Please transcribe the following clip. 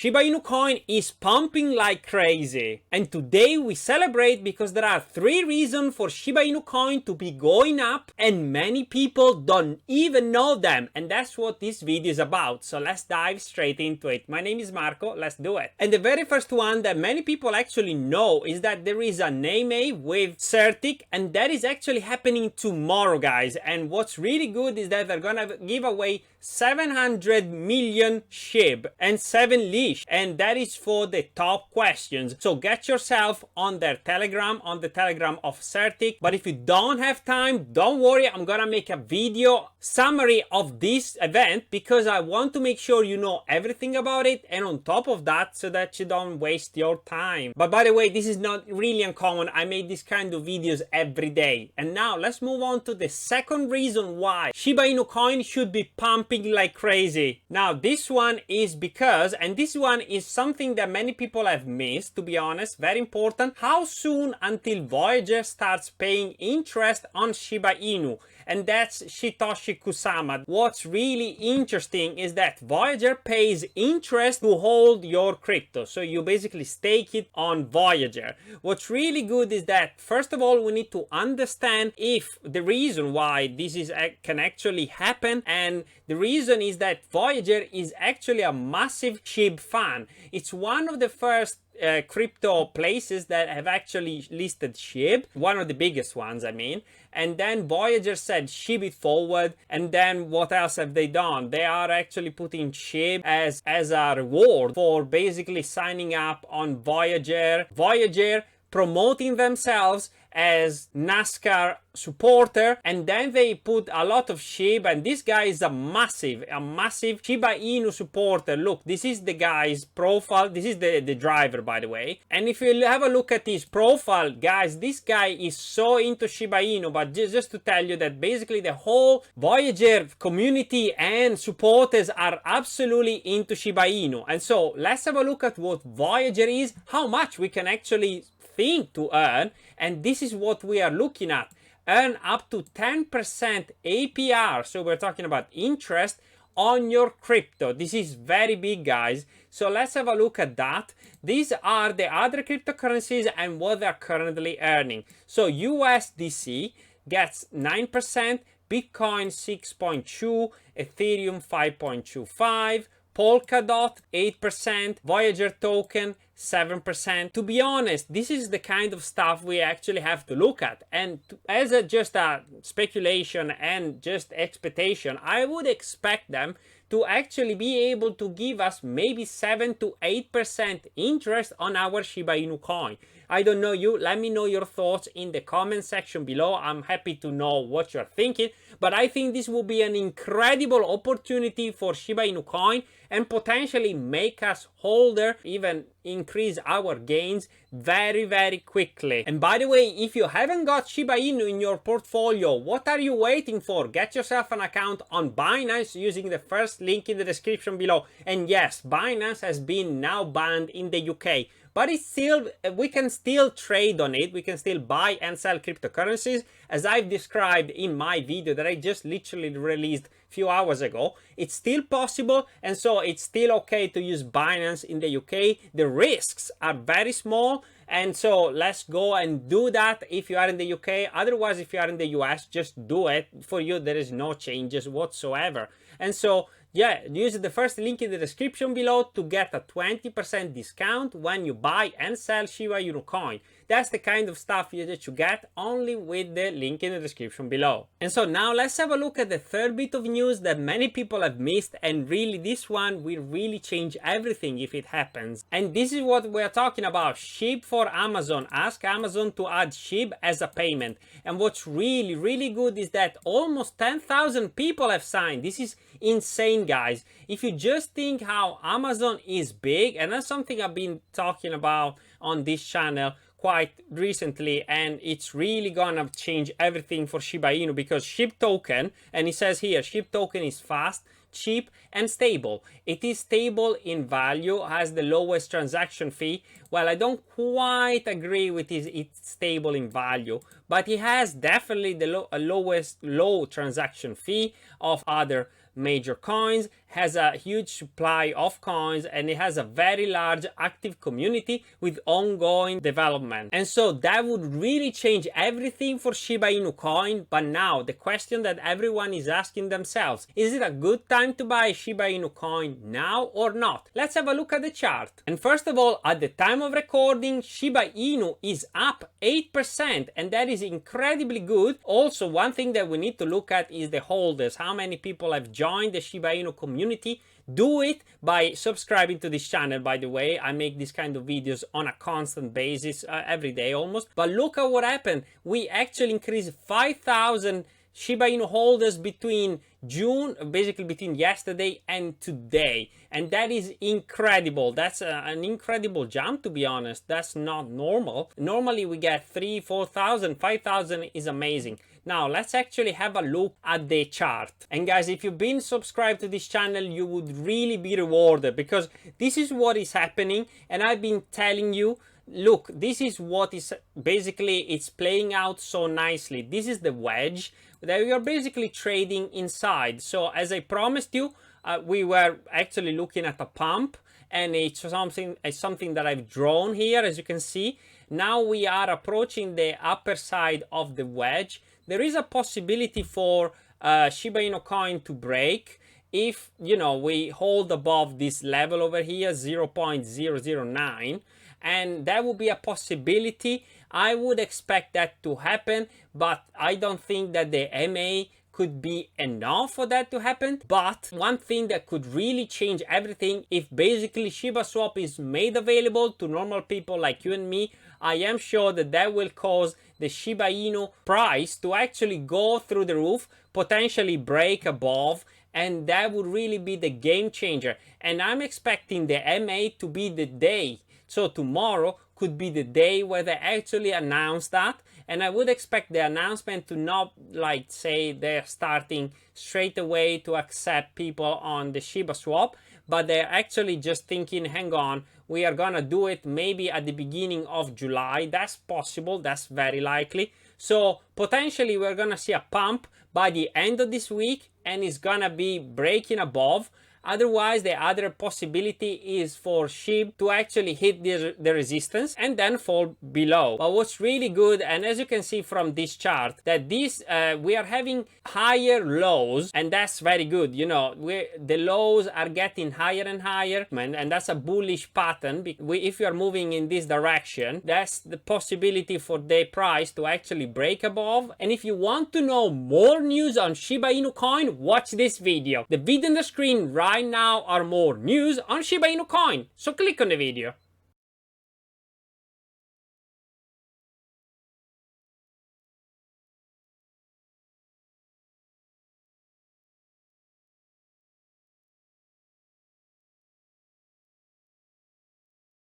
Shiba Inu coin is pumping like crazy. And today we celebrate because there are 3 reasons for Shiba Inu coin to be going up and many people don't even know them. And that's what this video is about. So let's dive straight into it. My name is Marco, let's do it. And the very first one that many people actually know is that there is a name with Certic, and that is actually happening tomorrow, guys. And what's really good is that they're gonna give away 700 million Shib and 7 leash, and that is for the top questions. So get yourself on their Telegram, on the Telegram of Certic. But if you don't have time, don't worry, I'm gonna make a video summary of this event because I want to make sure you know everything about it, and on top of that, so that you don't waste your time. But by the way, this is not really uncommon. I make these kind of videos every day. And now let's move on to the second reason why Shiba Inu coin should be pumping like crazy. Now this one is because, and this one is something that many people have missed, to be honest, very important, how soon until Voyager starts paying interest on Shiba Inu, and that's Satoshi Kusama. What's really interesting is that Voyager pays interest to hold your crypto, so you basically stake it on Voyager. What's really good is that, first of all, we need to understand if the reason why this is can actually happen, and the reason is that Voyager is actually a massive Shib fan. It's one of the first crypto places that have actually listed Shib, one of the biggest ones, I mean. And then Voyager said Shib it forward, and then what else have they done? They are actually putting Shib as a reward for basically signing up on Voyager promoting themselves as NASCAR supporter, and then they put a lot of Shib, and this guy is a massive Shiba Inu supporter. Look, this is the guy's profile. This is the driver, by the way. And if you have a look at his profile, guys, this guy is so into Shiba Inu. But just to tell you that basically the whole Voyager community and supporters are absolutely into Shiba Inu. And so let's have a look at what Voyager is, how much we can actually think to earn, and this is what we are looking at. Earn up to 10% APR, so we're talking about interest on your crypto. This is very big, guys. So let's have a look at that. These are the other cryptocurrencies and what they're currently earning. So USDC gets 9%, Bitcoin 6.2, Ethereum 5.25, Polkadot 8%, Voyager token 7%. To be honest, this is the kind of stuff we actually have to look at. And as just a speculation and just expectation, I would expect them to actually be able to give us maybe 7 to 8% interest on our Shiba Inu coin. I don't know you, let me know your thoughts in the comment section below. I'm happy to know what you're thinking, but I think this will be an incredible opportunity for Shiba Inu coin and potentially make us holder, even increase our gains very quickly. And by the way, if you haven't got Shiba Inu in your portfolio, what are you waiting for? Get yourself an account on Binance using the first link in the description below. And yes, Binance has been now banned in the UK, but it's still, we can still trade on it. We can still buy and sell cryptocurrencies, as I've described in my video that I just literally released a few hours ago. It's still possible, and so it's still okay to use Binance in the UK. The risks are very small, and so let's go and do that if you are in the UK. Otherwise, if you are in the US, just do it. For you, there is no changes whatsoever. And so yeah, use the first link in the description below to get a 20% discount when you buy and sell Shiba Inu coin. That's the kind of stuff that you get only with the link in the description below. And so now let's have a look at the third bit of news that many people have missed, and really this one will really change everything if it happens. And this is what we're talking about: Shib for Amazon. Ask Amazon to add Shib as a payment. And what's really good is that almost 10,000 people have signed. This is insane, guys. If you just think how Amazon is big, and that's something I've been talking about on this channel quite recently, and it's really gonna change everything for Shiba Inu, because Shib token, and it says here, Shib token is fast, cheap and stable. It is stable in value, has the lowest transaction fee. Well, I don't quite agree with it's stable in value, but it has definitely the lowest transaction fee of other major coins, has a huge supply of coins and it has a very large active community with ongoing development. And so that would really change everything for Shiba Inu coin. But now the question that everyone is asking themselves, is it a good time to buy Shiba Inu coin now or not? Let's have a look at the chart. And first of all, at the time of recording, Shiba Inu is up 8%, and that is incredibly good. Also, one thing that we need to look at is the holders. How many people have joined the Shiba Inu community? Do it by subscribing to this channel, by the way. I make these kind of videos on a constant basis, every day almost. But look at what happened. We actually increased 5,000 Shiba Inu holders between June, basically between yesterday and today. And that is incredible. That's an incredible jump, to be honest. That's not normal. Normally we get 3,000, 4,000, 5,000 is amazing. Now let's actually have a look at the chart. And guys, if you've been subscribed to this channel, you would really be rewarded, because this is what is happening. And I've been telling you, look, this is what is basically, it's playing out so nicely. This is the wedge that we are basically trading inside. So as I promised you, we were actually looking at a pump, and it's something that I've drawn here, as you can see. Now we are approaching the upper side of the wedge. There is a possibility for Shiba Inu coin to break if, you know, we hold above this level over here, 0.009, and that would be a possibility. I would expect that to happen, but I don't think that the MA could be enough for that to happen. But one thing that could really change everything, if basically ShibaSwap is made available to normal people like you and me, I am sure that that will cause the Shiba Inu price to actually go through the roof, potentially break above, and that would really be the game changer. And I'm expecting the MA to be the day. So tomorrow could be the day where they actually announce that. And I would expect the announcement to not like say they're starting straight away to accept people on the ShibaSwap, but they're actually just thinking, hang on, we are gonna do it maybe at the beginning of July. That's possible, that's very likely. So potentially we're gonna see a pump by the end of this week, and it's gonna be breaking above. Otherwise, the other possibility is for Shib to actually hit the resistance and then fall below. But what's really good, and as you can see from this chart, that this we are having higher lows, and that's very good. You know, the lows are getting higher and higher, and that's a bullish pattern. If you are moving in this direction, that's the possibility for the price to actually break above. And if you want to know more news on Shiba Inu coin, watch this video. The video on the screen right now are more news on Shiba Inu coin, so click on the video.